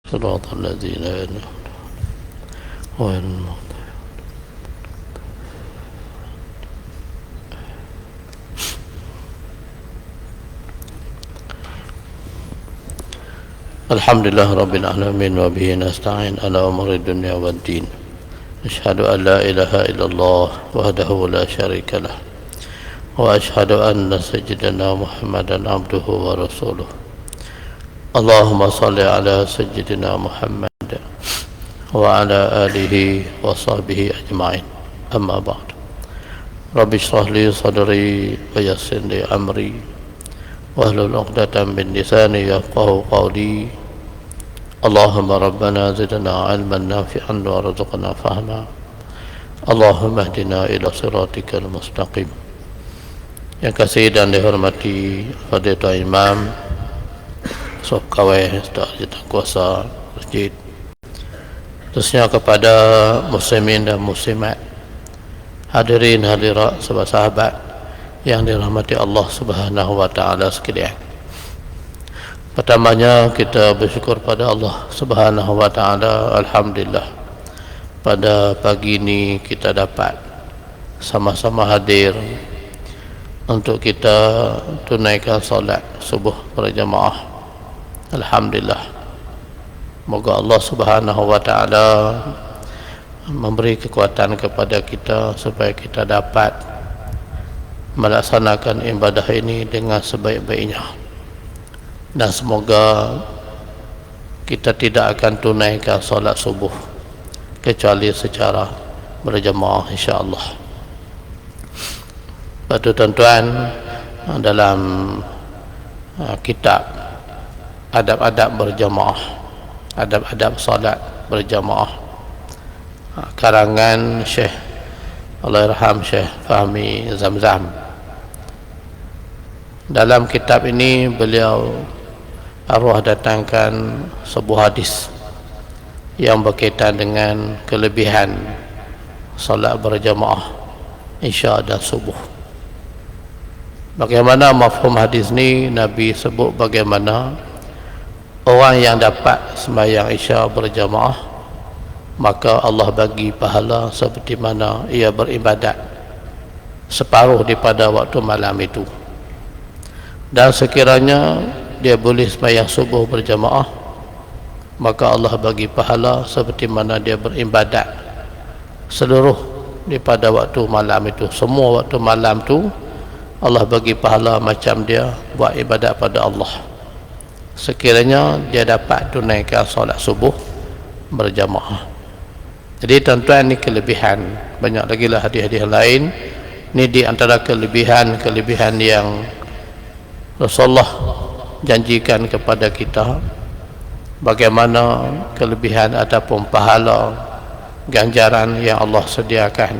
صراط الذين أنعمت غير المغضوب. الحمد لله رب العالمين وبه نستعين على أمور الدنيا والدين. أشهد أن لا إله إلا الله وحده لا شريك له وأشهد أن سيدنا محمدا عبده ورسوله. اللهم صل على سيدنا محمد وعلى آله وصحبه أجمعين. أما بعد، رب اشرح لي صدري ويسر لي أمري واحلل عقدة من لساني يفقهوا قولي. اللهم ربنا زدنا علما نافعا وارزقنا فهما. اللهم اهدنا إلى صراطك المستقيم. Yang kasih dan dihormati Fadilatul Imam Sof Kawai Ustaz Kuasa Masjid, khususnya kepada muslimin dan muslimat, hadirin hadirat sahabat yang dirahmati Allah Subhanahu wa taala sekalian. Pertamanya kita bersyukur pada Allah Subhanahu wa taala. Alhamdulillah, pada pagi ini kita dapat sama-sama hadir untuk kita tunaikan solat subuh berjamaah. Alhamdulillah, moga Allah Subhanahu wa taala memberi kekuatan kepada kita supaya kita dapat melaksanakan ibadah ini dengan sebaik-baiknya, dan semoga kita tidak akan tunaikan solat subuh kecuali secara berjamaah, insya-Allah. Batu tuan-tuan, dalam kitab adab-adab berjamaah, adab-adab salat berjamaah, karangan Syekh Allahyarham Syekh Fahmi Zamzam, dalam kitab ini beliau arwah datangkan sebuah hadis yang berkaitan dengan kelebihan salat berjamaah isya dan subuh. Bagaimana mafhum hadis ni? Nabi sebut bagaimana orang yang dapat sembahyang isya berjamaah, maka Allah bagi pahala seperti mana ia beribadat separuh daripada waktu malam itu. Dan sekiranya dia boleh sembahyang subuh berjamaah, maka Allah bagi pahala seperti mana dia beribadat seluruh daripada waktu malam itu. Semua waktu malam tu Allah bagi pahala macam dia buat ibadat pada Allah, sekiranya dia dapat tunaikan solat subuh berjamaah. Jadi tuan-tuan, ni kelebihan. Banyak lagi lah hadis-hadis lain. Ni di antara kelebihan yang Rasulullah janjikan kepada kita, bagaimana kelebihan ataupun pahala ganjaran yang Allah sediakan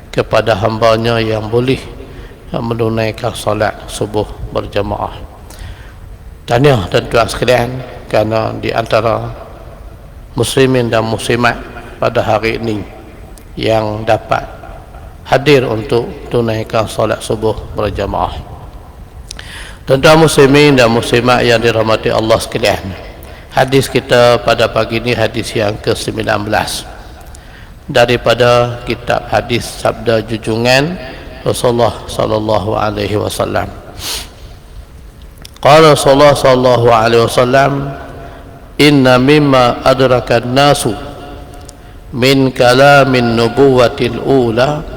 kepada hamba-Nya yang boleh menunaikan solat subuh berjamaah. Tahniah tuan-tuan sekalian, kerana di antara muslimin dan muslimat pada hari ini yang dapat hadir untuk tunaikan solat subuh berjamaah. Tuan-tuan muslimin dan muslimat yang dirahmati Allah sekalian, hadis kita pada pagi ini hadis yang ke-19 daripada kitab hadis Sabda Junjungan Rasulullah sallallahu alaihi wasallam. Qala Rasulullah sallallahu alaihi wasallam, inna mimma adrakan nasu min kalamin nubuwatil ula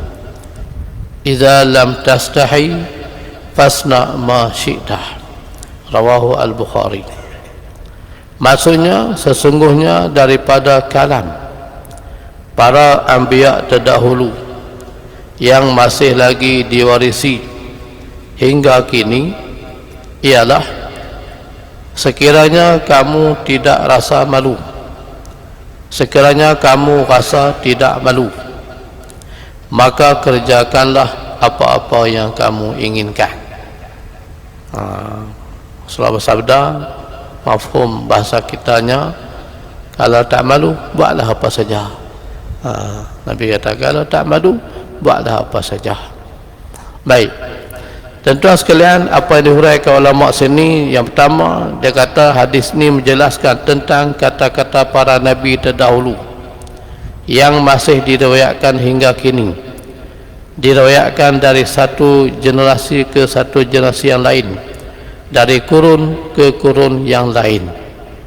idza lam tastahi fasna ma syi'tah. Rawahu al-Bukhari. Maksudnya, sesungguhnya daripada kalam para anbiya terdahulu yang masih lagi diwarisi hingga kini ialah, sekiranya kamu tidak rasa malu, sekiranya kamu rasa tidak malu, maka kerjakanlah apa-apa yang kamu inginkan. Rasulullah bersabda, mafhum bahasa kitanya, kalau tak malu buatlah apa saja. Nabi kata, kalau tak malu buatlah apa saja. Baik, Tuan-tuan sekalian, apa yang dihuraikan ulama sini, yang pertama dia kata hadis ni menjelaskan tentang kata-kata para nabi terdahulu yang masih diriwayatkan hingga kini, diriwayatkan dari satu generasi ke satu generasi yang lain, dari kurun ke kurun yang lain.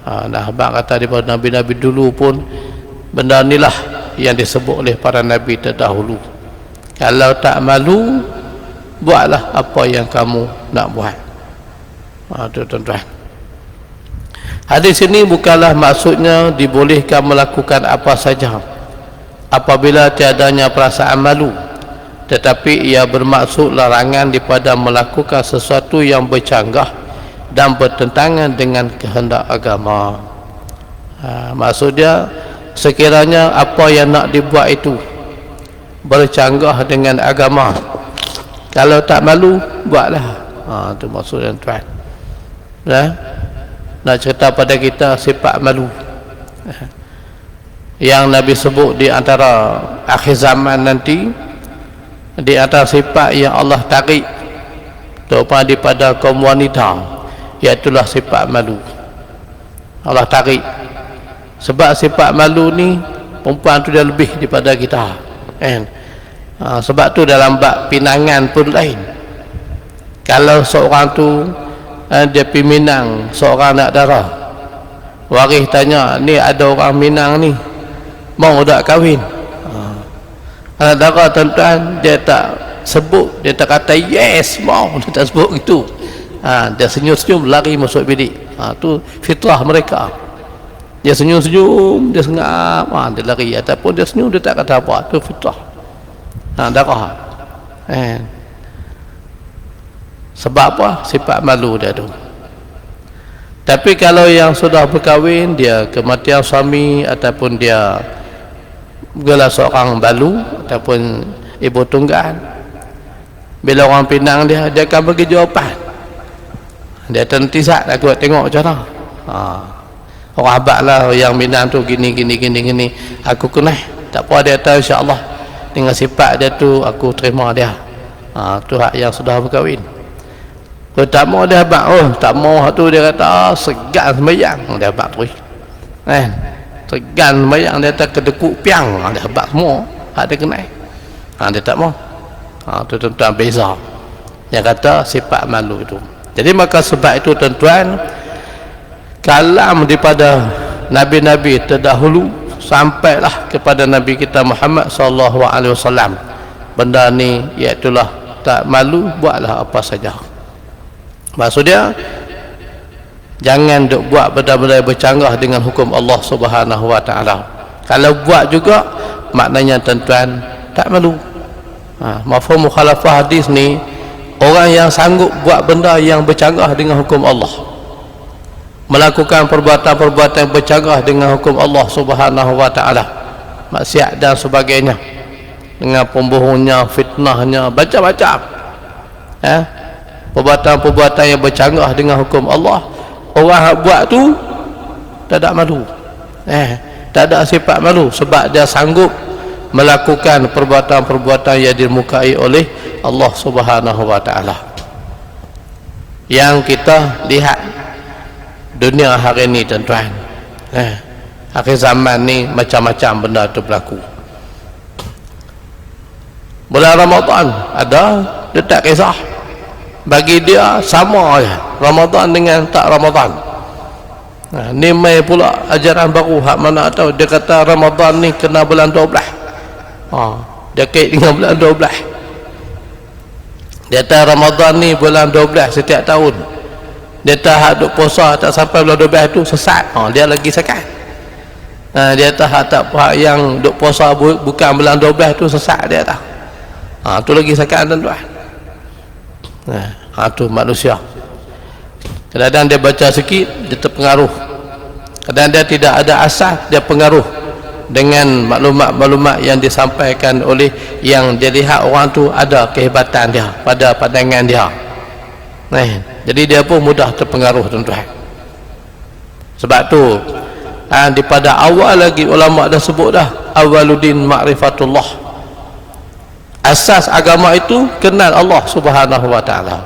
Nah, abang kata daripada nabi-nabi dulu pun benda inilah yang disebut oleh para nabi terdahulu. Kalau tak malu, buatlah apa yang kamu nak buat. Itu tuan-tuan. Hadis ini bukanlah maksudnya dibolehkan melakukan apa saja apabila tiadanya perasaan malu, tetapi ia bermaksud larangan daripada melakukan sesuatu yang bercanggah dan bertentangan dengan kehendak agama. Maksudnya sekiranya apa yang nak dibuat itu bercanggah dengan agama, kalau tak malu, buatlah. Itu maksudnya tuan. Nak cerita pada kita sifat malu yang Nabi sebut di antara akhir zaman nanti, di antara sifat yang Allah tarik terutama daripada kaum wanita, iaitulah sifat malu. Allah tarik. Sebab sifat malu ni perempuan tu dia lebih daripada kita, kan? Sebab tu dalam bab pinangan pun lain. Kalau seorang tu dia pergi Minang, seorang nak darah, waris tanya, ni ada orang Minang ni mau tak kahwin? Anak darah tuan-tuan, dia tak sebut, dia tak kata yes mau, dia tak sebut gitu. Dia senyum-senyum lari masuk bilik. Tu fitrah mereka. Dia senyum-senyum, dia sengap, dia lari. Ataupun dia senyum, dia tak kata apa. Tu fitrah darah. Sebab apa? Sifat malu dia tu. Tapi kalau yang sudah berkahwin, dia kematian suami, ataupun dia gelar seorang balu ataupun ibu tunggal, bila orang pinang dia akan bagi jawapan. Dia tentisat aku tengok macam mana. Orang abad lah yang minang tu gini, aku kenal. Tak apa, dia tahu insya-Allah dengan sifat dia tu aku terima dia. Tu hak yang sudah berkahwin. Tak mau dia abad, tak mau hak tu dia kata segan sembahyang, dia abad terus. Segan sembahyang, dia kata kedekuk piang, dia abad semua. Hak dia kenal. Dia tak mau. Tu tuan-tuan beza. Yang kata sifat malu itu. Jadi maka sebab itu tuan-tuan, kalam daripada nabi-nabi terdahulu sampailah kepada Nabi kita Muhammad sallallahu alaihi wasallam. Benda ni iaitulah tak malu, buatlah apa saja. Maksudnya jangan duk buat benda-benda bercanggah dengan hukum Allah Subhanahu wa taala. Kalau buat juga maknanya tuan-tuan tak malu. Mafhum mukhalafah hadis ni, orang yang sanggup buat benda yang bercanggah dengan hukum Allah, melakukan perbuatan-perbuatan yang bercanggah dengan hukum Allah Subhanahu wa taala, maksiat dan sebagainya, dengan pembohongnya, fitnahnya, macam-macam, perbuatan-perbuatan yang bercanggah dengan hukum Allah, orang yang buat tu tak ada malu, tak ada sifat malu, sebab dia sanggup melakukan perbuatan-perbuatan yang dimukai oleh Allah Subhanahu wa taala. Yang kita lihat dunia hari ni tuan-tuan, akhir zaman ni macam-macam benda tu berlaku. Bulan Ramadan ada, dia tak kisah, bagi dia sama je Ramadan dengan tak Ramadan. Ni mai pula ajaran baru, hak mana tahu, dia kata Ramadan ni kena bulan 12. Dia kait dengan bulan 12. Dia kata Ramadan ni bulan 12 setiap tahun. Dia tak hak duk puasa tak sampai bulan 12 tu sesat. Dia lagi sesat. Dia tak hak tak hak yang duk puasa bukan bulan 12 tu sesat dia tak. Tu lagi sesat tuan-tuan. Tu manusia. Kadang-kadang dia baca sikit dia terpengaruh. Kadang dia tidak ada asas, dia pengaruh dengan maklumat-maklumat yang disampaikan oleh yang dia lihat orang tu ada kehebatan dia pada pandangan dia. Jadi dia pun mudah terpengaruh tuan-tuan. Sebab tu daripada awal lagi ulama dah sebut dah, awwaluddin ma'rifatullah. asas agama itu kenal Allah Subhanahu wa taala.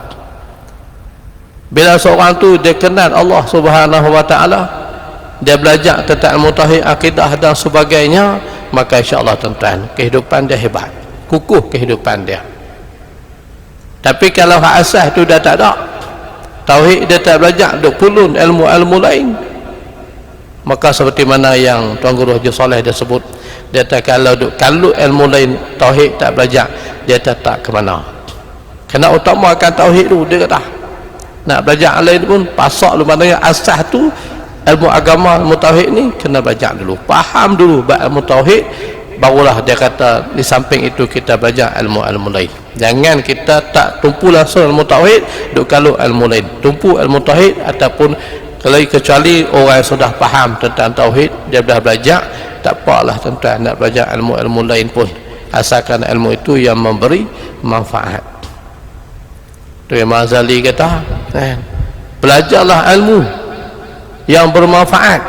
Bila seorang tu dia kenal Allah Subhanahu wa taala, dia belajar tentang ilmu tauhid, akidah dan sebagainya, maka insya-Allah tuan-tuan, kehidupan dia hebat, kukuh kehidupan dia. Tapi kalau hak asas tu dah tak ada, tauhid dia tak belajar, duk pulun ilmu-ilmu lain, maka seperti mana yang Tuan Guru Haji Saleh dia sebut, dia tak kalau duk kalut ilmu lain, tauhid tak belajar, dia tak ke mana. Kena utamakan tauhid tu, dia kata. Nak belajar lain pun pasak dulu, maknanya asas tu ilmu agama, ilmu tauhid ni kena belajar dulu, faham dulu ilmu tauhid, barulah dia kata di samping itu kita belajar ilmu-ilmu lain. Jangan kita tak tumpu langsung ilmu tauhid, duk kalau ilmu lain, tumpu ilmu tauhid. Ataupun kalau kecuali orang yang sudah faham tentang tauhid, dia dah belajar, tak apalah tuan-tuan nak belajar ilmu-ilmu lain pun, asalkan ilmu itu yang memberi manfaat. Tu yang Mazali kata, belajarlah ilmu yang bermanfaat.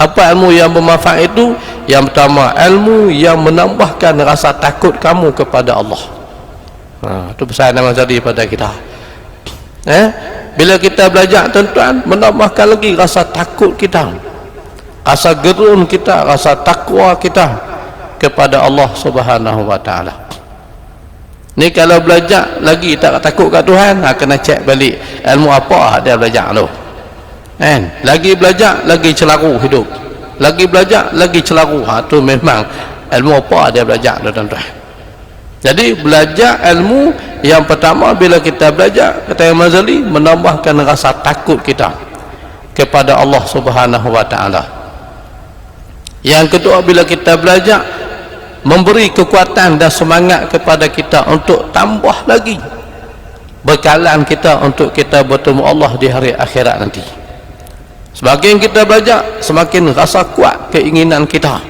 Apa ilmu yang bermanfaat itu? Yang pertama, ilmu yang menambahkan rasa takut kamu kepada Allah. Itu pesan Mazali pada kita. Bila kita belajar tuan-tuan, menambahkan lagi rasa takut kita, rasa gerun kita, rasa takwa kita kepada Allah Subhanahu wa taala. Ni kalau belajar lagi tak takut kat Tuhan, kena cek balik ilmu apa dia belajar tu. Lagi belajar lagi celaru hidup, lagi belajar lagi celaru, tu memang ilmu apa dia belajar tu tuan-tuan. Jadi belajar ilmu yang pertama, bila kita belajar, kata Imam Ghazali, menambahkan rasa takut kita kepada Allah Subhanahu wa taala. Yang kedua, bila kita belajar, memberi kekuatan dan semangat kepada kita untuk tambah lagi bekalan kita untuk kita bertemu Allah di hari akhirat nanti. Semakin kita belajar, semakin rasa kuat keinginan kita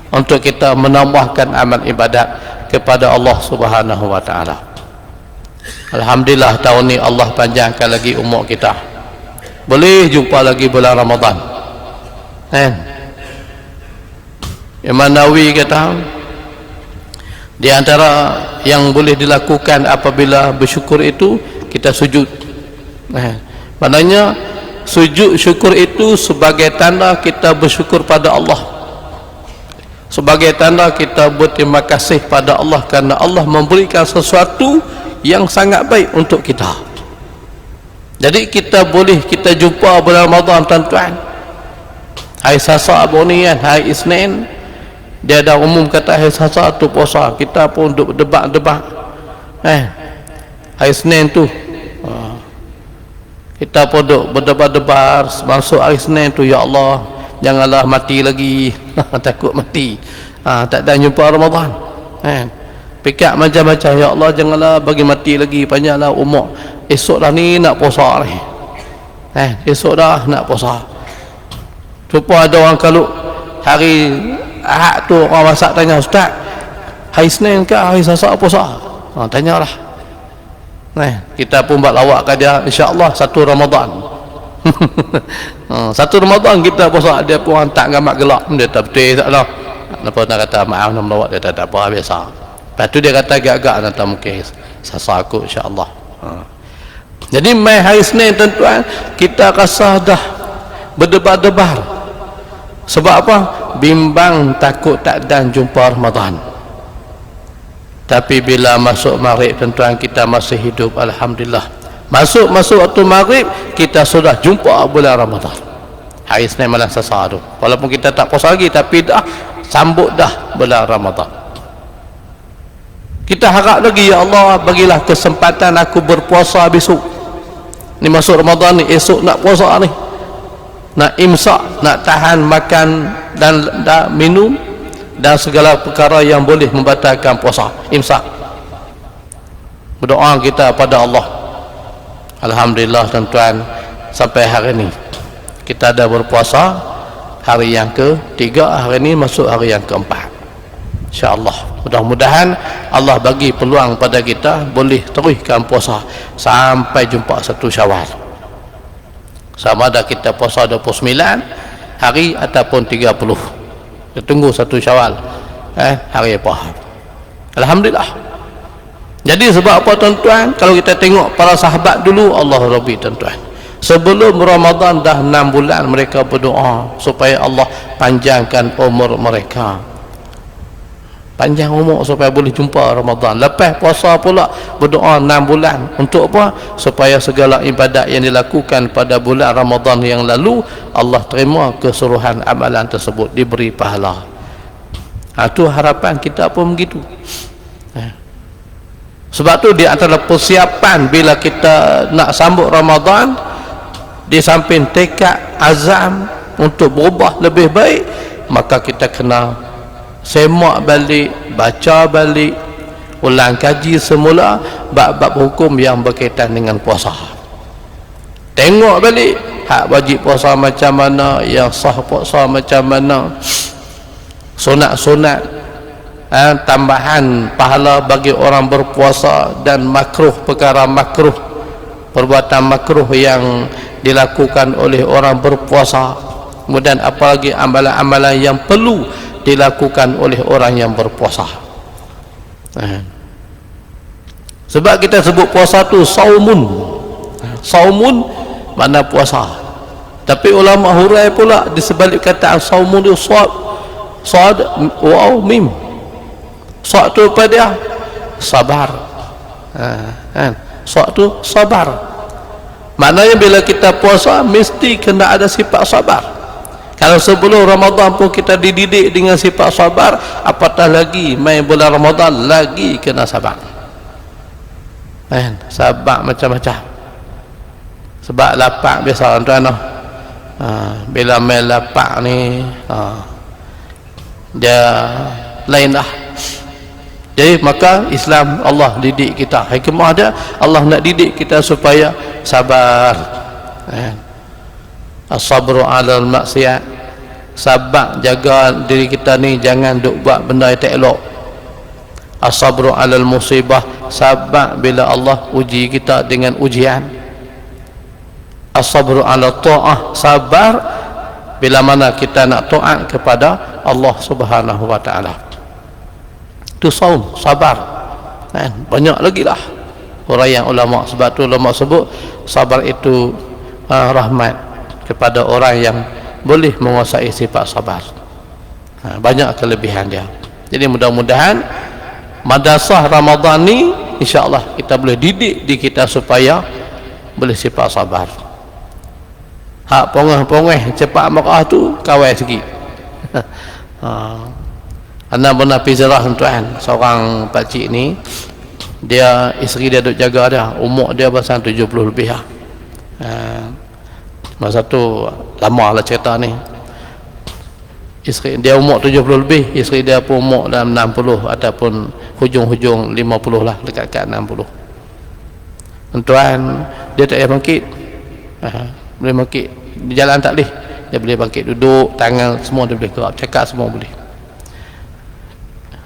untuk kita menambahkan amal ibadat kepada Allah Subhanahu wa taala. Alhamdulillah, tahun ni Allah panjangkan lagi umur kita, boleh jumpa lagi bulan Ramadan. Imam Nawawi kata, di antara yang boleh dilakukan apabila bersyukur itu, kita sujud. Maknanya sujud syukur itu sebagai tanda kita bersyukur pada Allah, sebagai tanda kita berterima kasih pada Allah kerana Allah memberikan sesuatu yang sangat baik untuk kita. Jadi kita boleh, kita jumpa bulan Ramadan tuan-tuan, hari Selasa Abunian, hari Isnin, dia dah umum kata hari Selasa tu puasa, kita pun duk debat-debat. Hari Senin tu kita pun duk berdebat-debat, masuk hari Senin tu, ya Allah janganlah mati lagi. Takut mati, tak ada jumpa Ramadan. Pikir macam-macam, ya Allah janganlah bagi mati lagi, panjanglah umur, esok dah ni nak puasa ni. Esok dah nak puasa. Supaya ada orang kalau hari Ahad tu orang masak tanya, Ustaz, hari Senin ke hari Selasa puasa? Tanyalah. Kita pun buat lawak ke dia, insya-Allah satu Ramadan. Satu Ramadan kita puasa, dia pun hantar gambar gelap, dia tak betul tak lah. Kenapa nak kata maaf nak melawak, dia tak apa, biasa. Lepas tu dia kata agak-agak nanti mungkin Selasa aku insya-Allah. Jadi mai hari Senin tuan-tuan, kita rasa dah berdebar-debar. Sebab apa? Bimbang, takut tak dan jumpa Ramadan. Tapi bila masuk maghrib tuan-tuan, kita masih hidup, alhamdulillah. Masuk waktu maghrib, kita sudah jumpa bulan Ramadan, hari Senin malam Selasa tu. Walaupun kita tak puasa lagi, tapi dah sambut dah bulan Ramadan. Kita harap lagi, ya Allah bagilah kesempatan aku berpuasa besok ni, masuk Ramadan ni, esok nak puasa ni, nak imsak, nak tahan makan dan minum dan segala perkara yang boleh membatalkan puasa, imsak. Berdoa kita pada Allah. Alhamdulillah tuan-tuan, sampai hari ini kita dah berpuasa hari yang ke-3, hari ini masuk hari yang ke-4. InsyaAllah, mudah-mudahan Allah bagi peluang pada kita boleh teruskan puasa sampai jumpa 1 Syawal. Sama ada kita puasa 29 hari ataupun 30. Kita tunggu 1 Syawal, hari apa. Alhamdulillah. Jadi sebab apa tuan-tuan, kalau kita tengok para sahabat dulu, Allah Rabbi tuan-tuan, sebelum Ramadan dah 6 bulan mereka berdoa supaya Allah panjangkan umur mereka, panjang umur supaya boleh jumpa Ramadan. Lepas puasa pula berdoa 6 bulan. Untuk apa? Supaya segala ibadat yang dilakukan pada bulan Ramadan yang lalu Allah terima keseluruhan amalan tersebut, diberi pahala. Itu harapan kita pun begitu. Sebab tu di antara persiapan bila kita nak sambut Ramadan, di samping tekad azam untuk berubah lebih baik, maka kita kena semak balik, baca balik, ulang kaji semula bab-bab hukum yang berkaitan dengan puasa. Tengok balik hak wajib puasa macam mana, yang sah puasa macam mana, sunat-sunat, tambahan pahala bagi orang berpuasa, dan makruh, perkara makruh, perbuatan makruh yang dilakukan oleh orang berpuasa. Kemudian apalagi amalan-amalan yang perlu dilakukan oleh orang yang berpuasa. Sebab kita sebut puasa tu saumun. Saumun makna puasa. Tapi ulama hurai pula di sebalik kataan saumun itu sad waw mim. Sad tu apa dia? Sabar. Sad tu sabar. Maknanya bila kita puasa mesti kena ada sifat sabar. Kalau sebelum Ramadan pun kita dididik dengan sifat sabar, apatah lagi main bulan Ramadan lagi kena sabar. Sabar macam-macam. Sebab lapak biasa tuan-tuan, bila main lapak ni dia lain lah. Jadi maka Islam, Allah didik kita, hikmah dia, Allah nak didik kita supaya sabar. As-sabru 'alal maksiat, sabar jaga diri kita ni jangan duk buat benda yang tak elok. As-sabru 'alal musibah, sabar bila Allah uji kita dengan ujian. As-sabru 'ala ta'ah, sabar bila mana kita nak taat kepada Allah Subhanahu wa taala. Itu saum, sabar. Banyak lagi lah orang yang ulama. Sebab tu ulama sebut sabar itu rahmat kepada orang yang boleh menguasai sifat sabar. Banyak kelebihan dia. Jadi mudah-mudahan madrasah Ramadan ni insya-Allah kita boleh didik di kita supaya boleh sifat sabar. Hak pongah-pongah cepat marah tu kawal sikit. Anak pernah pergi ziarah tuan, seorang pakcik ni, dia isteri dia duk jaga dia, umur dia pasal 70 lebih lah. Masa tu lama lah cerita ni. Isteri dia umur 70 lebih, isteri dia pun umur dalam 60 ataupun hujung-hujung 50 lah, dekat-dekat 60. Tuan, dia tak payah bangkit. Boleh bangkit, di jalan tak boleh, dia boleh bangkit, duduk, tangan semua dia boleh gerak, cakap semua boleh.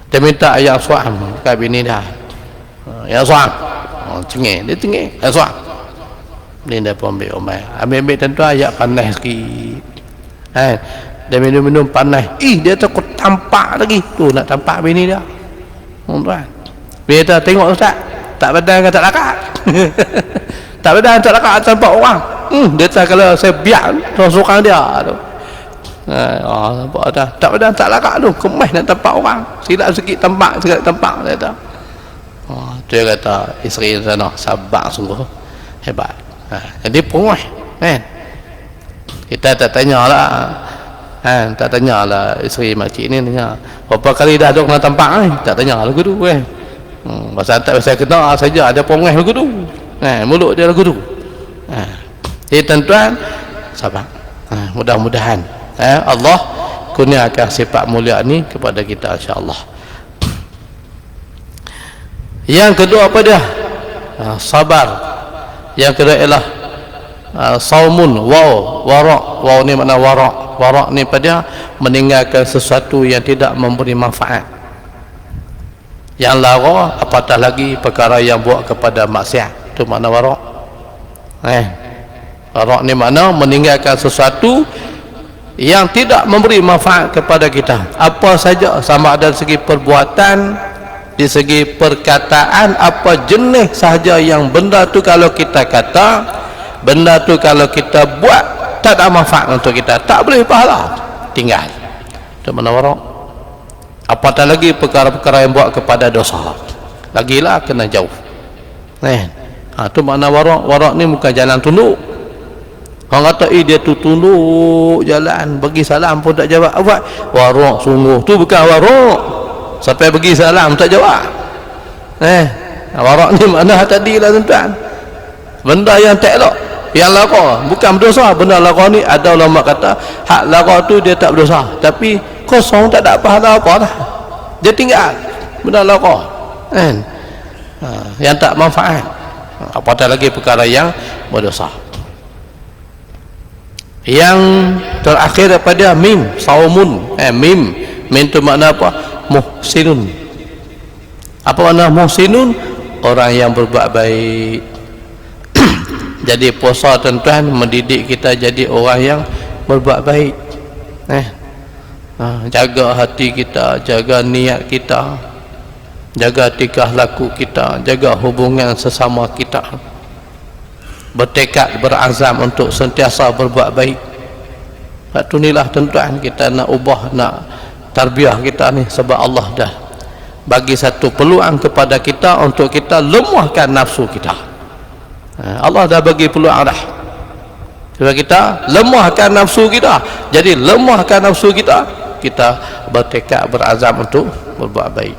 Dia minta ayat suam kat bini dia, ya suam, cengeng, dia cengeng, ya suam. Ni dia pun ambil omai, ambil tentu ayat panas sikit. Dia minum-minum panas, dia takut tampak lagi tu, nak tampak bini dia. Tuan, bini dia tengok ustaz, tak badan tak lakat. Tak badan tak lakat tampak orang. Dia tak, kalau saya biar sorang dia tu. Nampak dah. Tak badan tak lakat tu, kemas nak tampak orang. Silap sikit tampak, sikit tampak dia kata. Dia kata isteri sana sabar sungguh, hebat. Jadi punguh kan. Kita tak tanyalah. Tak tanyalah isteri makcik ni tanya, berapa kali dah duk nak tampak ni? Tak tanya lagu tu kan. Pasal tak saya kenal saja ada punguh lagu tu. Mulut dia lagu tu. Jadi tuan-tuan sabar. Mudah-mudahan Allah kurniakan sifat mulia ni kepada kita insya-Allah. Yang kedua apa dia? Sabar. Yang kedua ialah saumun, wara'. Waw ni makna wara'. Wara' ni pada meninggalkan sesuatu yang tidak memberi manfaat. Yang lara, apatah lagi perkara yang buat kepada maksiat. Itu makna wara'. Wara' ni makna meninggalkan sesuatu yang tidak memberi manfaat kepada kita, apa saja, sama ada segi perbuatan di segi perkataan apa jenis sahaja yang benda tu kalau kita kata, benda tu kalau kita buat tak ada manfaat untuk kita, tak boleh pahala, tinggal. Itu mana warak. Apatah lagi perkara-perkara yang buat kepada dosa, lagilah kena jauh. Itu makna warak. Warak ni bukan jalan tunduk. Orang kata dia tu tunduk jalan, bagi salam pun tak jawab. Warak sungguh tu bukan warak. Sampai bagi salam tak jawab. Warak ni makna tadi lah tuan-tuan, benda yang tak elok, yang lara, bukan berdosa. Benda lara ni ada ulama kata hak lara tu dia tak berdosa, tapi kosong, tak ada pahala apa dah, dia tinggal benda lara yang tak manfaat. Apatah lagi perkara yang berdosa. Yang terakhir daripada mim, saumun. Mim tu makna apa? Muhsinun. Apa makna muhsinun? Orang yang berbuat baik. Jadi puasa tuan-tuan mendidik kita jadi orang yang berbuat baik. Jaga hati kita, jaga niat kita, jaga tingkah laku kita, jaga hubungan sesama kita, bertekad, berazam untuk sentiasa berbuat baik. Itu inilah tuan-tuan kita nak ubah, nak tarbiyah kita ni, sebab Allah dah bagi satu peluang kepada kita untuk kita lemahkan nafsu kita. Allah dah bagi peluang dah, sebab kita lemahkan nafsu kita. Jadi lemahkan nafsu kita, kita bertekad, berazam untuk berbuat baik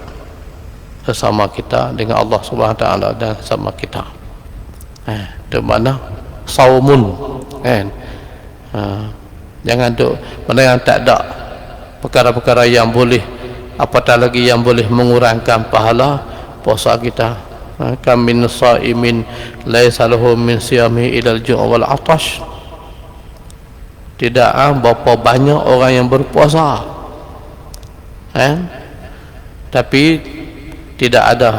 sesama kita, dengan Allah Subhanahu Wa Taala dan sama kita. Itu mana saumun. Jangan tu mana yang tak ada perkara-perkara yang boleh, apatah lagi yang boleh mengurangkan pahala puasa kita. Kam min saimin laisa lahu min siyami ilal ju' wal atash. Tidak berapa banyak orang yang berpuasa tapi tidak ada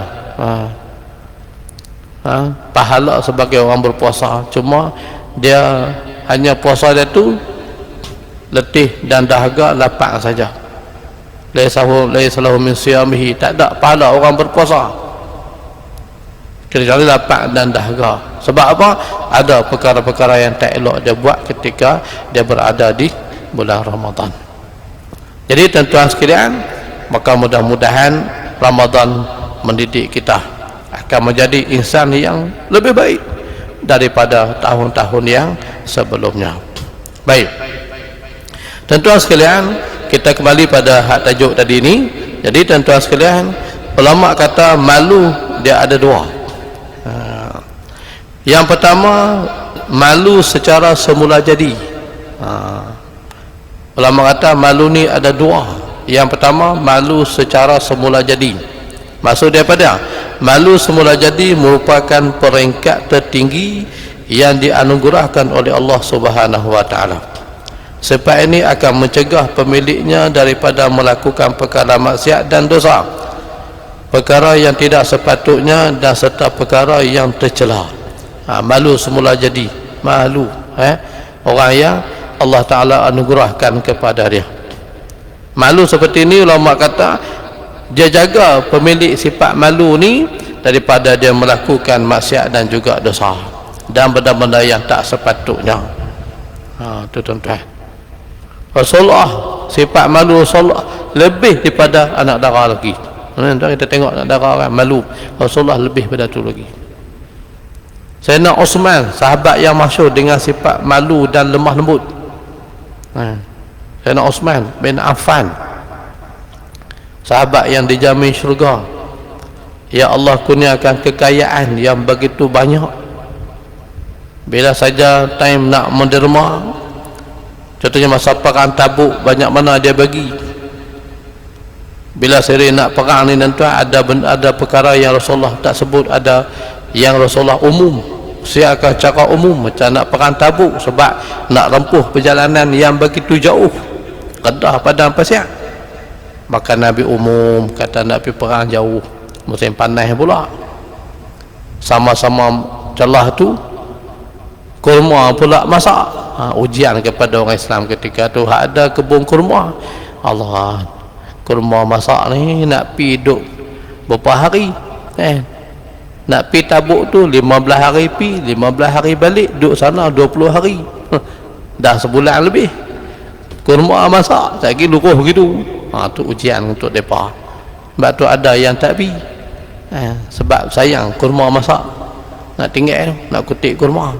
pahala sebagai orang berpuasa. Cuma dia hanya puasa dia tu letih dan dahaga, lapar saja. Laisa lahu min siyamihi, tak ada pahala orang berpuasa kecuali lapar dan dahaga. Sebab apa? Ada perkara-perkara yang tak elok dia buat ketika dia berada di bulan Ramadan. Jadi tuan-tuan sekalian, maka mudah-mudahan Ramadan mendidik kita akan menjadi insan yang lebih baik daripada tahun-tahun yang sebelumnya. Baik, tuan-tuan sekalian, kita kembali pada hak tajuk tadi ini. Jadi tuan-tuan sekalian, ulama kata malu dia ada dua. Yang pertama, malu secara semula jadi. Ulama kata malu ni ada dua. Yang pertama, malu secara semula jadi. Maksud daripada malu semula jadi merupakan peringkat tertinggi yang dianugerahkan oleh Allah Subhanahu Wa Taala. Sebab ini akan mencegah pemiliknya daripada melakukan perkara maksiat dan dosa, perkara yang tidak sepatutnya, dan serta perkara yang tercela. Malu semula jadi, malu orang yang Allah Ta'ala anugerahkan kepada dia. Malu seperti ini ulama kata dia jaga pemilik sifat malu ni daripada dia melakukan maksiat dan juga dosa dan benda-benda yang tak sepatutnya. Itu tuan-tuan, Rasulullah, sifat malu Rasulullah lebih daripada anak dara lagi. Kita tengok anak dara kan malu, Rasulullah lebih daripada tu lagi. Sayyidina Osman, sahabat yang masyhur dengan sifat malu dan lemah lembut. Sayyidina Osman bin Affan, sahabat yang dijamin syurga, ya Allah kurniakan kekayaan yang begitu banyak. Bila saja time nak menderma, contohnya masa perang Tabuk, banyak mana dia bagi. Bila seri nak perang ni tuan, ada perkara yang Rasulullah tak sebut, ada yang Rasulullah umum, siarkan cara umum. Macam nak perang Tabuk, sebab nak rempuh perjalanan yang begitu jauh, Kedah padang pasir, maka Nabi umum kata nak pergi perang jauh, musim panas pula. Sama-sama celah tu kurma pula masak. Ujian kepada orang Islam ketika tu, ada kebun kurma. Allah, kurma masak ni nak pi duk berapa hari nak pi Tabuk tu 15 hari pi, 15 hari balik, duduk sana 20 hari. Dah sebulan lebih. Kurma masak, lagi luruh gitu. Tu ujian untuk mereka. Sebab tu ada yang tak pi. Sebab sayang kurma masak. Nak tinggal, nak kutip kurma.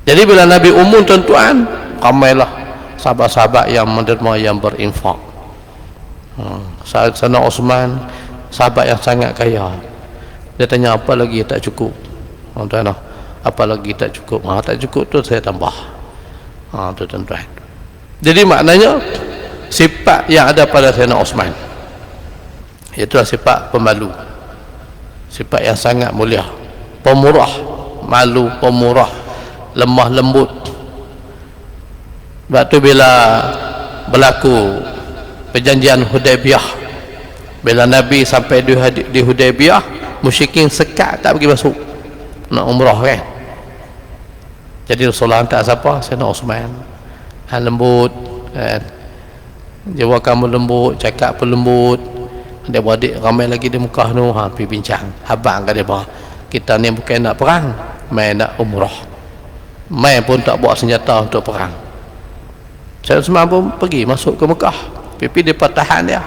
Jadi bila Nabi umum tuan-tuan, ramailah sahabat-sahabat yang menderma, yang berinfak. Sayyidina Osman, sahabat yang sangat kaya. Dia tanya, apa lagi tak cukup? Tuan-tuan, apa lagi tak cukup? Tak cukup tu saya tambah. Tu tuan-tuan. Jadi maknanya sifat yang ada pada Sayyidina Osman, itulah sifat pemalu, sifat yang sangat mulia, pemurah, malu, pemurah, lemah lembut. Sebab tu bila berlaku perjanjian Hudaybiyah, bila Nabi sampai di Hudaybiyah, musyrikin sekat tak pergi masuk nak umrah kan. Jadi Rasulullah hantar siapa? Sayyidina Osman. Lembut kan, jawab kamu lembut, cakap pun lembut. Adik-adik ramai lagi di Mekah tu, pergi bincang habang kat dia, kita ni bukan nak perang, main nak umrah, main pun tak bawa senjata untuk perang. Sayyidina Osman pun pergi masuk ke Mekah, pipi dia tahan dia.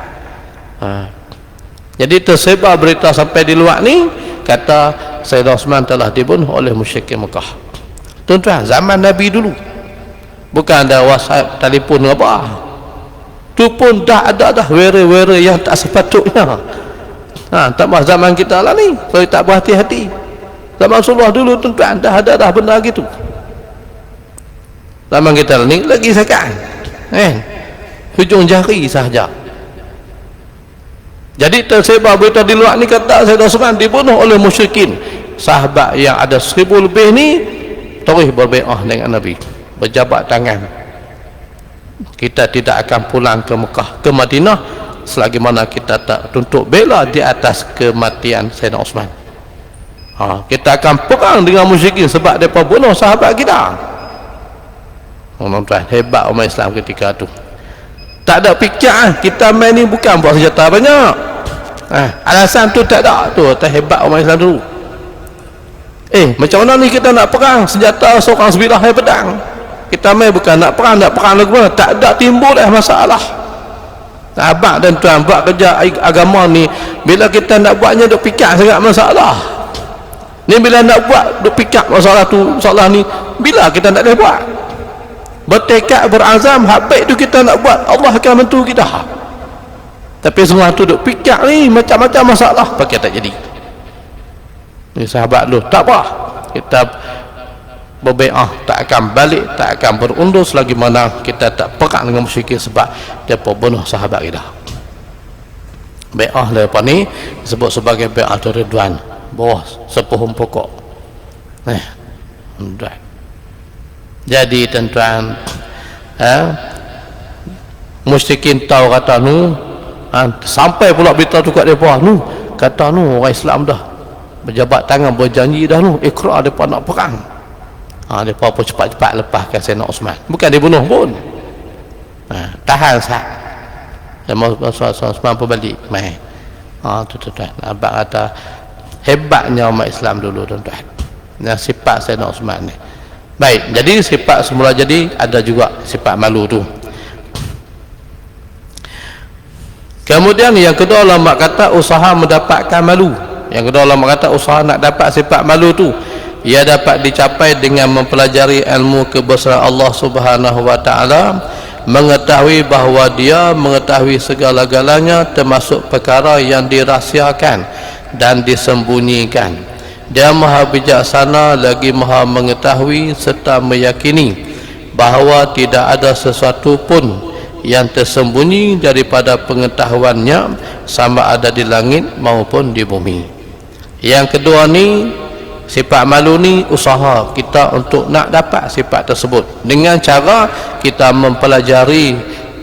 Jadi tersebar berita sampai di luar ni, kata Sayyidina Osman telah dibunuh oleh musyrikin Mekah. Tuan-tuan, zaman Nabi dulu bukan ada WhatsApp, telefon apa, tu pun dah ada dah wera-wera yang tak sepatutnya. Tak mah zaman kita lah ni, kalau tak berhati-hati. Zaman Rasulullah dulu tuan-tuan dah ada dah benda gitu. Zaman kita lah ni lagi sekarang hujung jari sahaja. Jadi tersebar berita di luar ni, kata Sayyidina Osman dibunuh oleh musyrikin. Sahabat yang ada 1000 lebih ni terus berbai'ah dengan Nabi, berjabat tangan, kita tidak akan pulang ke Mekah, ke Madinah selagi mana kita tak tuntut bela di atas kematian Sayyidina Osman. Kita akan perang dengan musyrikin sebab mereka bunuh sahabat kita. Tuan-tuan, hebat umat Islam ketika tu. Tak ada fikir kita main ni bukan buat senjata banyak. Alasan tu tak ada. Tu tak hebat umat Islam dulu. Macam mana ni kita nak perang senjata seorang sebilah pedang? Kita main bukan nak perang lagi mana. Tak ada timbul masalah. Abang dan tuan buat kerja agama ni, bila kita nak buatnya duk fikir sangat masalah. Ni bila nak buat duk fikir masalah tu, masalah ni, bila kita nak boleh buat? Bertekad, berazam, hak baik tu kita nak buat, Allah akan bantu kita. Tapi semua tu duk fikir ni macam-macam masalah, pakai tak jadi. Ni sahabat lu, tak apa, kita berbai'ah, tak akan balik, tak akan berundur selagi mana kita tak perang dengan musyrikin sebab dia pembunuh sahabat kita. Bai'ah lepas ni disebut sebagai bai'ah Ridwan, bawah 10 pokok. Jadi tuan-tuan, musyrikin tahu kata nu, sampai pula berita tu kat mereka nu, kata nu orang Islam dah berjabat tangan, berjanji dah nu, ikrar mereka nak perang. Mereka pun cepat-cepat lepaskan Sayyidina Osman, bukan dibunuh pun, tahan sah. Dan Osman pun balik main. Tuan-tuan, abang kata hebatnya umat Islam dulu tuan-tuan, yang sifat Sayyidina Osman ni. Baik, jadi sifat semula jadi ada juga sifat malu tu. Kemudian yang kedua ulama kata usaha mendapatkan malu. Yang kedua ulama kata usaha nak dapat sifat malu tu, ia dapat dicapai dengan mempelajari ilmu kebesaran Allah Subhanahu wa taala, mengetahui bahawa dia mengetahui segala-galanya termasuk perkara yang dirahsiakan dan disembunyikan. Dia maha bijaksana lagi maha mengetahui serta meyakini bahawa tidak ada sesuatu pun yang tersembunyi daripada pengetahuannya, sama ada di langit maupun di bumi. Yang kedua ni, sifat malu ni usaha kita untuk nak dapat sifat tersebut dengan cara kita mempelajari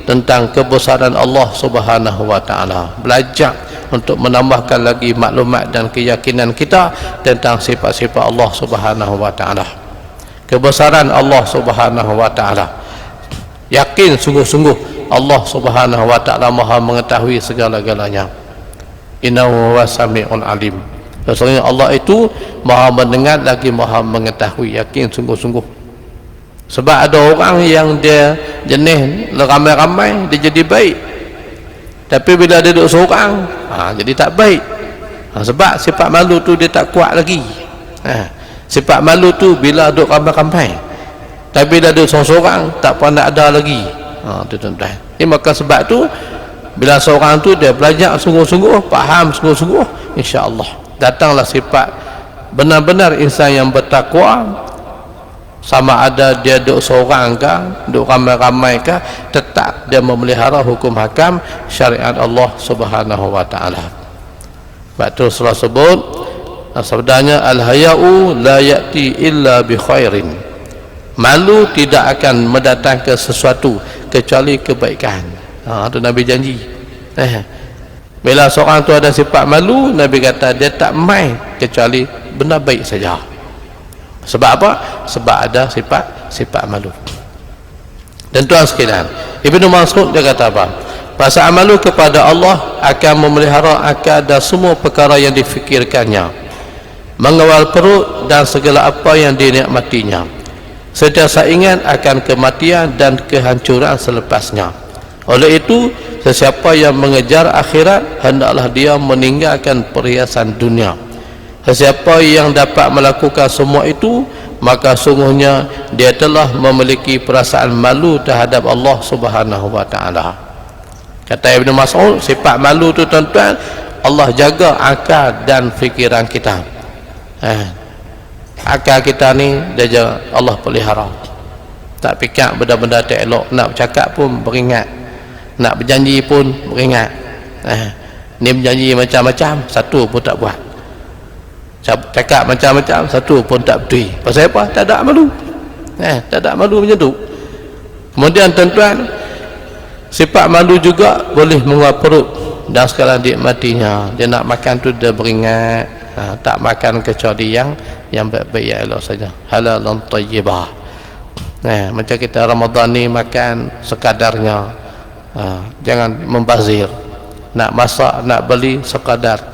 tentang kebesaran Allah Subhanahu wa taala, belajar untuk menambahkan lagi maklumat dan keyakinan kita tentang sifat-sifat Allah Subhanahu wa taala, kebesaran Allah Subhanahu wa taala. Yakin sungguh-sungguh Allah Subhanahu wa taala maha mengetahui segala-galanya. innahu huwas sami'ul alim. Sesungguhnya Allah itu maha mendengar lagi maha mengetahui. Yakin sungguh-sungguh. Sebab ada orang yang dia jenis ramai-ramai dia jadi baik, tapi bila dia duduk seorang jadi tak baik. Sebab sifat malu tu dia tak kuat lagi. Sifat malu tu bila duduk ramai-ramai, tapi bila duduk seorang tak pernah ada lagi. Tu tuan-tuan. Maka sebab tu bila seorang tu dia belajar sungguh-sungguh, faham sungguh-sungguh, insya-Allah datanglah sifat benar-benar insan yang bertakwa. Sama ada dia duduk seorang ke, duduk ramai-ramai ke, tetap dia memelihara hukum hakam syariat Allah Subhanahu wa taala. Waktu Rasulullah sebut sabdanya, al-haya'u la ya'ti illa bi khairin. Malu tidak akan mendatangkan sesuatu kecuali kebaikan. Itu Nabi janji. Bila seorang tu ada sifat malu, Nabi kata dia tak mai kecuali benda baik saja. Sebab apa? Sebab ada sifat malu. Dan tuan sekalian, Ibnu Mas'ud dia kata apa? Rasa malu kepada Allah akan memelihara akal dan semua perkara yang difikirkannya, mengawal perut dan segala apa yang dinikmatinya, sentiasa ingat akan kematian dan kehancuran selepasnya. Oleh itu, sesiapa yang mengejar akhirat hendaklah dia meninggalkan perhiasan dunia. Sesiapa yang dapat melakukan semua itu, maka sungguhnya dia telah memiliki perasaan malu terhadap Allah Subhanahu wa taala. Kata Ibnu Mas'ud, sifat malu tu tuan-tuan, Allah jaga akal dan fikiran kita. Akal kita ni dia jaga, Allah pelihara. Tak fikir benda-benda tak elok, nak bercakap pun beringat, nak berjanji pun beringat. Ni berjanji macam-macam, satu pun tak buat. Cakap macam-macam, satu pun tak betul. Pasal apa? Tak ada malu. Tak ada malu macam tu. Kemudian tuan-tuan, sifat malu juga boleh menguap perut dan segala nikmatinya. Dia nak makan tu dia beringat, tak makan kecuali yang baik-baik, yang elok saja, halal dan tayyibah. Macam kita Ramadan ni makan sekadarnya, jangan membazir. Nak masak, nak beli sekadar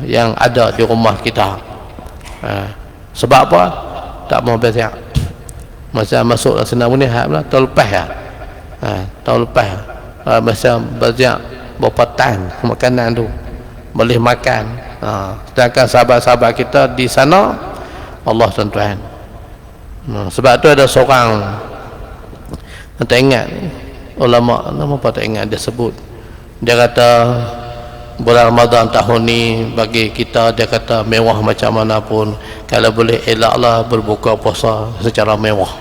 yang ada di rumah kita. Sebab apa? Tak mau bezak. Masa masuk dalam sinar ni tahun lepas tahun lepas masa bezak berapa tan makanan tu boleh makan. Sedangkan sahabat-sahabat kita di sana, Allah tuan-tuan, sebab tu ada seorang tak ingat ulama nama apa tak ingat, dia sebut, dia kata bulan Ramadan tahun ni bagi kita, dia kata mewah macam mana pun, kalau boleh elaklah berbuka puasa secara mewah.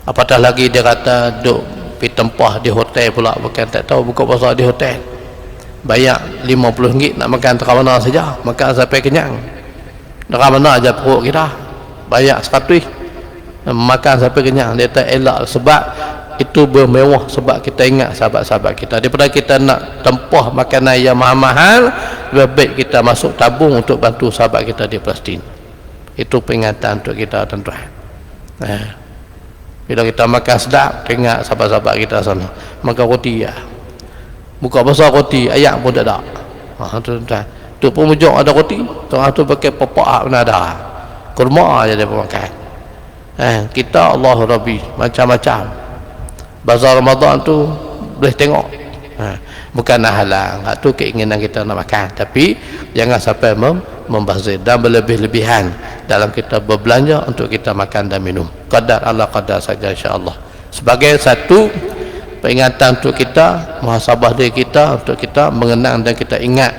Apatah lagi dia kata duduk pergi tempah di hotel pula, bukan tak tahu buka puasa di hotel, bayar RM50 nak makan terang mana saja, makan sampai kenyang, terang mana aja perut kita, bayar 100 makan sampai kenyang. Dia tak elak sebab itu bermewah, sebab kita ingat sahabat-sahabat kita. Daripada kita nak tempah makanan yang mahal-mahal, lebih baik kita masuk tabung untuk bantu sahabat kita di Palestin. Itu peringatan untuk kita tuan-tuan. Bila kita makan sedap, ingat sahabat-sahabat kita sana makan roti ya, buka puasa roti, ayam pun tak ada. Tuan-tuan, tu pemujung ada roti, tuan tu pakai pepak pun ada, kurma aja dia makan. Kita Allah Rabbi macam-macam. Bazar Ramadan tu boleh tengok, bukan nak halang, tu keinginan kita nak makan, tapi jangan sampai membazir dan berlebih-lebihan dalam kita berbelanja untuk kita makan dan minum. Qadar Allah qadar saja, insya-Allah. Sebagai satu peringatan untuk kita, muhasabah diri kita, untuk kita mengenang dan kita ingat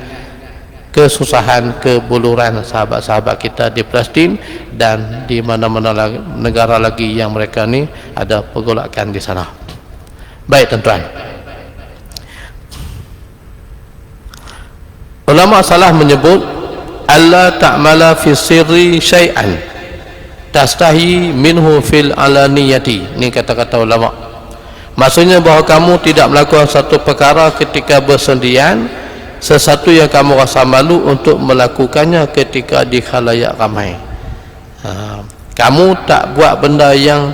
kesusahan, kebuluran sahabat-sahabat kita di Palestin dan di mana-mana negara lagi yang mereka ni ada pergolakan di sana. Baik tuan-tuan, ulama salah menyebut alla ta'mala fi sirri syai'an tastahi minhu fil alaniyati. Ini kata-kata ulama, maksudnya bahawa kamu tidak melakukan satu perkara ketika bersendirian, sesuatu yang kamu rasa malu untuk melakukannya ketika di khalayak ramai. Kamu tak buat benda yang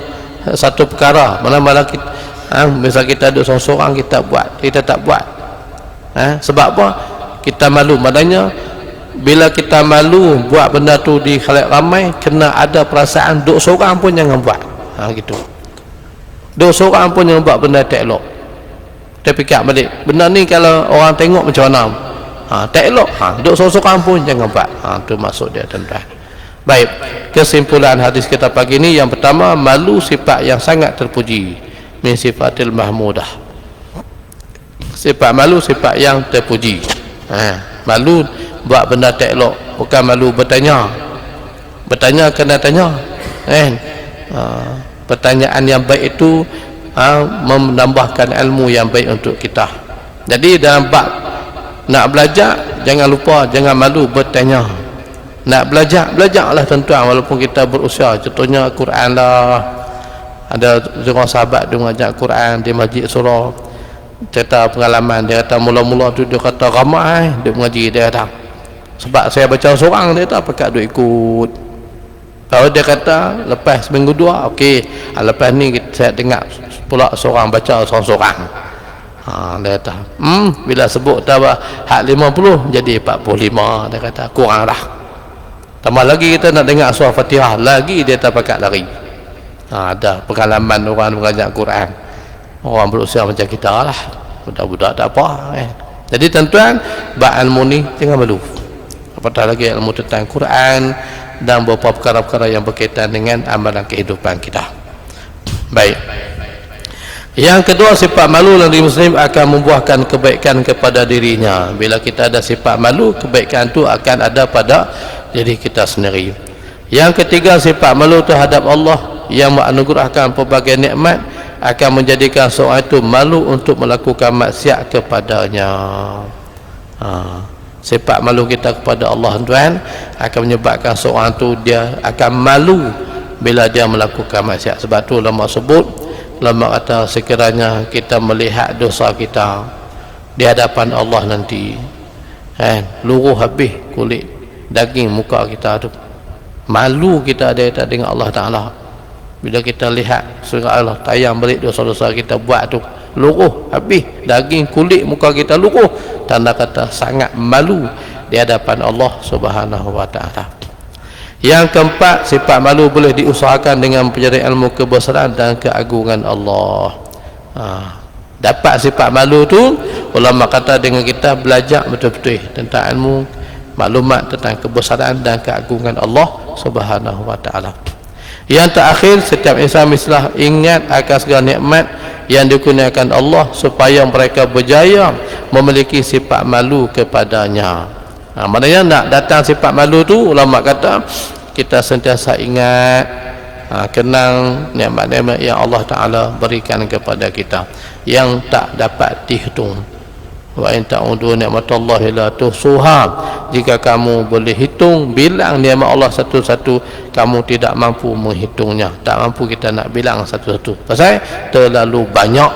satu perkara, mana-mana kita, misal kita duduk seorang-seorang kita buat, kita tak buat. Sebab apa? kita malu, maknanya bila kita malu buat benda tu di khalayak ramai, kena ada perasaan duk seorang pun jangan buat. Gitu. Duk seorang pun jangan buat benda tak elok. Kita fikir balik, benda ni kalau orang tengok macam mana? Tak elok. Duk seorang pun jangan buat. Tu maksud dia, tuan-tuan. Baik, kesimpulan hadis kita pagi ni, yang pertama, malu sifat yang sangat terpuji, min sifatil mahmudah. Sifat malu sifat yang terpuji. Malu buat benda tak elok, bukan malu bertanya. Bertanya kena tanya, pertanyaan yang baik itu menambahkan ilmu yang baik untuk kita. Jadi dalam bab nak belajar, jangan lupa, jangan malu bertanya. Nak belajar, belajarlah tuan-tuan, walaupun kita berusia. Contohnya Quran lah, ada seorang sahabat dia mengajar Quran di Masjid Surau, cerita pengalaman dia kata mula-mula tu dia kata ramai dia mengaji, dia kata sebab saya baca seorang, dia kata pakat duk ikut. Kalau dia kata lepas seminggu dua, okey, lepas ni saya dengar pula seorang baca seorang-seorang. Dia kata bila sebut hak 50 jadi 45, dia kata kurang dah. Tambah lagi kita nak dengar surah Fatihah lagi, dia tak pakat lari. Ada pengalaman orang mengajar Quran, orang berusia macam kita lah, budak-budak tak apa. Jadi tuan-tuan, bab ilmu ni jangan malu, apatah lagi ilmu tentang Quran dan beberapa perkara-perkara yang berkaitan dengan amalan kehidupan kita. Baik, yang kedua, sifat malu dari muslim akan membuahkan kebaikan kepada dirinya. Bila kita ada sifat malu, kebaikan tu akan ada pada diri kita sendiri. Yang ketiga, sifat malu terhadap Allah yang menganugerahkan pelbagai nikmat akan menjadikan seorang itu malu untuk melakukan maksiat kepadanya. Sifat malu kita kepada Allah, tuan, akan menyebabkan seorang itu dia akan malu bila dia melakukan maksiat. Sebab tu ulama sebut, ulama kata sekiranya kita melihat dosa kita di hadapan Allah nanti, luruh habis kulit daging muka kita tu, malu kita ada dengan Allah Ta'ala. Bila kita lihat surah Allah tayang balik dosa-dosa kita buat tu, luruh habis daging kulit muka kita luruh, tanda kata sangat malu di hadapan Allah Subhanahu wa Ta'ala. Yang keempat, sifat malu boleh diusahakan dengan mempelajari ilmu kebesaran dan keagungan Allah. Dapat sifat malu tu, ulama kata dengan kita belajar betul-betul tentang ilmu, maklumat tentang kebesaran dan keagungan Allah Subhanahu wa Ta'ala. Yang terakhir, setiap insan mestilah ingat akan segala nikmat yang dikurniakan Allah supaya mereka berjaya memiliki sifat malu kepadanya. Maknanya nak datang sifat malu tu, ulama kata kita sentiasa ingat, kenang nikmat-nikmat yang Allah Ta'ala berikan kepada kita yang tak dapat dihitung. Wa in ta'udu ni'matallahi la tuhsuha, jika kamu boleh hitung, bilang nikmat Allah satu-satu, kamu tidak mampu menghitungnya. Tak mampu kita nak bilang satu-satu, pasal terlalu banyak,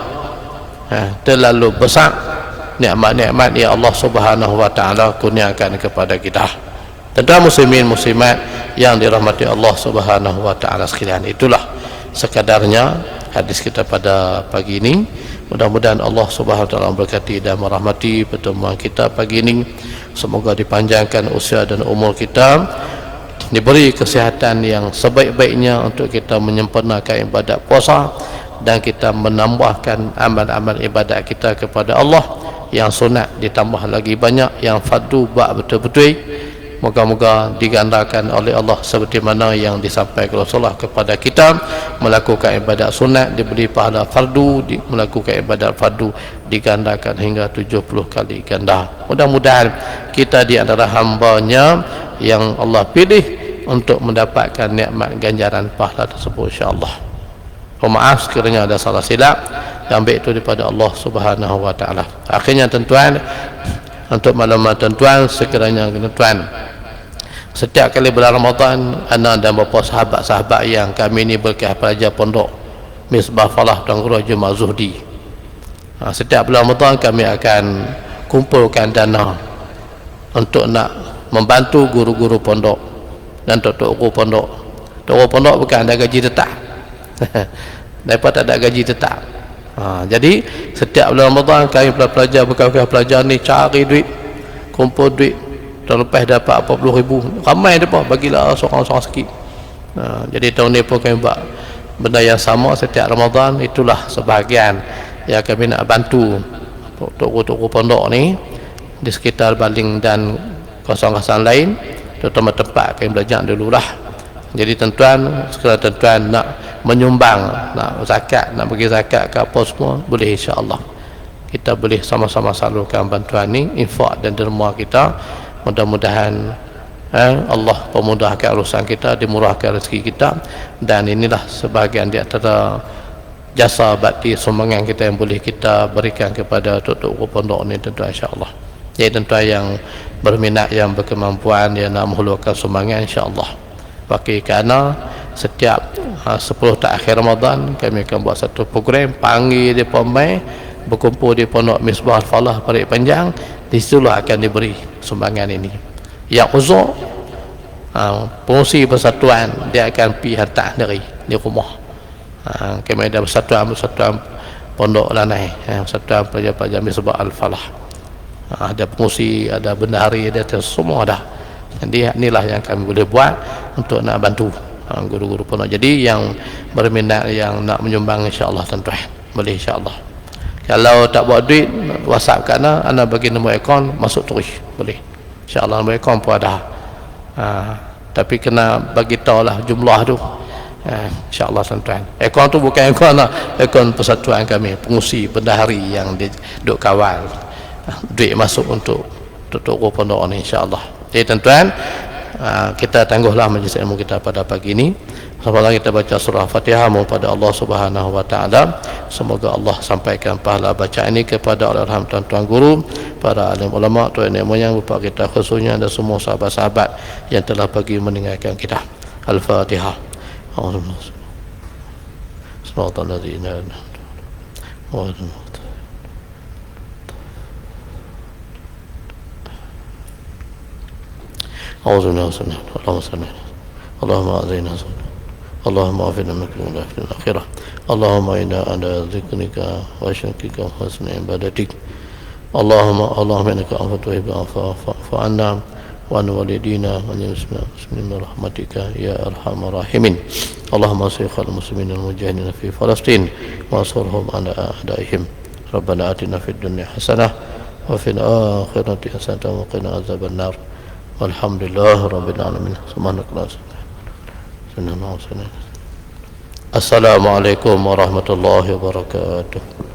terlalu besar nikmat-nikmat yang Allah Subhanahu wa Ta'ala kurniakan kepada kita. Tentang muslimin muslimat yang dirahmati Allah Subhanahu wa Ta'ala sekalian, itulah sekadarnya hadis kita pada pagi ini. Mudah-mudahan Allah Subhanahu wa Ta'ala memberkati dan merahmati pertemuan kita pagi ini. Semoga dipanjangkan usia dan umur kita, diberi kesihatan yang sebaik-baiknya untuk kita menyempurnakan ibadat puasa, dan kita menambahkan amal-amal ibadat kita kepada Allah yang sunat ditambah lagi banyak, yang fardu buat betul-betul. Moga-moga digandakan oleh Allah seperti mana yang disampaikan Rasulullah kepada kita, melakukan ibadat sunat diberi pahala fardu, melakukan ibadat fardu digandakan hingga 70 kali ganda. Mudah-mudahan kita di antara hamba-Nya yang Allah pilih untuk mendapatkan nikmat ganjaran pahala tersebut, insya-Allah. Maaf sekiranya ada salah silap, yang baik itu daripada Allah Subhanahu wa Ta'ala. Akhirnya tuan-tuan, untuk maklumat tuan-tuan, sekiranya tuan setiap kali bulan Ramadan, ana dan beberapa sahabat-sahabat yang kami ni berkah pelajar pondok Misbah Falah Tuan Guru Jumaat Zuhdi, setiap bulan Ramadan kami akan kumpulkan dana untuk nak membantu guru-guru pondok dan tok-tok guru pondok. Tok guru pondok bukan ada gaji tetap mereka tak ada gaji tetap. Jadi setiap bulan Ramadan kami pelajar bekas pelajar ni cari duit kumpul duit, tahun lepas dapat 40,000, ramai depa, bagilah seorang-seorang sikit. Jadi tahun ni pun kami buat benda yang sama setiap Ramadan. Itulah sebahagian yang kami nak bantu toko-toko pondok ni di sekitar Baling dan kawasan-kawasan lain, terutama tempat kami belajar dululah. Jadi tuan-tuan, sekiranya tuan-tuan nak menyumbang, nak zakat, nak bagi zakat ke apa semua, boleh, insya-Allah. Kita boleh sama-sama salurkan bantuan ni, infak dan derma kita. Mudah-mudahan Allah pemudahkan urusan kita, dimurahkan rezeki kita, dan inilah sebahagian di antara jasa bakti sumbangan kita yang boleh kita berikan kepada tok-tok pondok ni, tuan-tuan, insya-Allah. Jadi tuan-tuan yang berminat, yang berkemampuan, yang nak menghulurkan sumbangan, insya-Allah pakai, kerana setiap 10 tak akhir Ramadan kami akan buat satu program, panggil dia pemain berkumpul di Pondok Misbah Al-Falah Parit Panjang. Di situlah akan diberi sumbangan ini. Yang uzur, pengurusi persatuan dia akan pergi hantar sendiri di rumah. Kami ada persatuan pondok lanai, persatuan pelajar-pelajar Misbah Al-Falah, ada pengurusi, ada bendahari, ada semua ada. Jadi inilah yang kami boleh buat untuk nak bantu guru-guru pondok. Jadi yang berminat, yang nak menyumbang, insya-Allah tuan-tuan boleh, insya-Allah. Kalau tak buat duit, WhatsApp kat ana bagi nombor akaun, masuk terus boleh, insya-Allah. Nombor akaun pun ada, tapi kena bagi tahu lah jumlah tu, insya-Allah tuan-tuan. Akaun tu bukan akaun persatuan kami, pengurusi bendahari yang duk kawal duit masuk untuk toko pondok ni, insya-Allah. Jadi tuan-tuan, kita tangguhlah majlis ilmu kita pada pagi ini. Sama-sama kita baca surah Fatihah kepada Allah Subhanahu wa taala. Semoga Allah sampaikan pahala bacaan ini kepada Allahyarham tuan-tuan guru, para alim ulama, tuan nenek moyang, bapa kita khususnya, dan semua sahabat-sahabat yang telah pergi meninggalkan kita. Al-Fatihah. اللهم اغفر لنا في الآخرة. اللهم إنا على ذكرك وشكرك وحسن عبادتك. اللهم إنك عفو تحب العفو فاعف عنا وعن والدينا وعن المسلمين برحمتك يا أرحم الراحمين. اللهم انصر المسلمين المجاهدين في فلسطين وانصرهم على أعدائهم. ربنا آتنا في الدنيا حسنة وفي الآخرة حسنة وقنا عذاب النار. والحمد لله رب العالمين. سبحانك اللهم Assalamualaikum warahmatullahi wabarakatuh.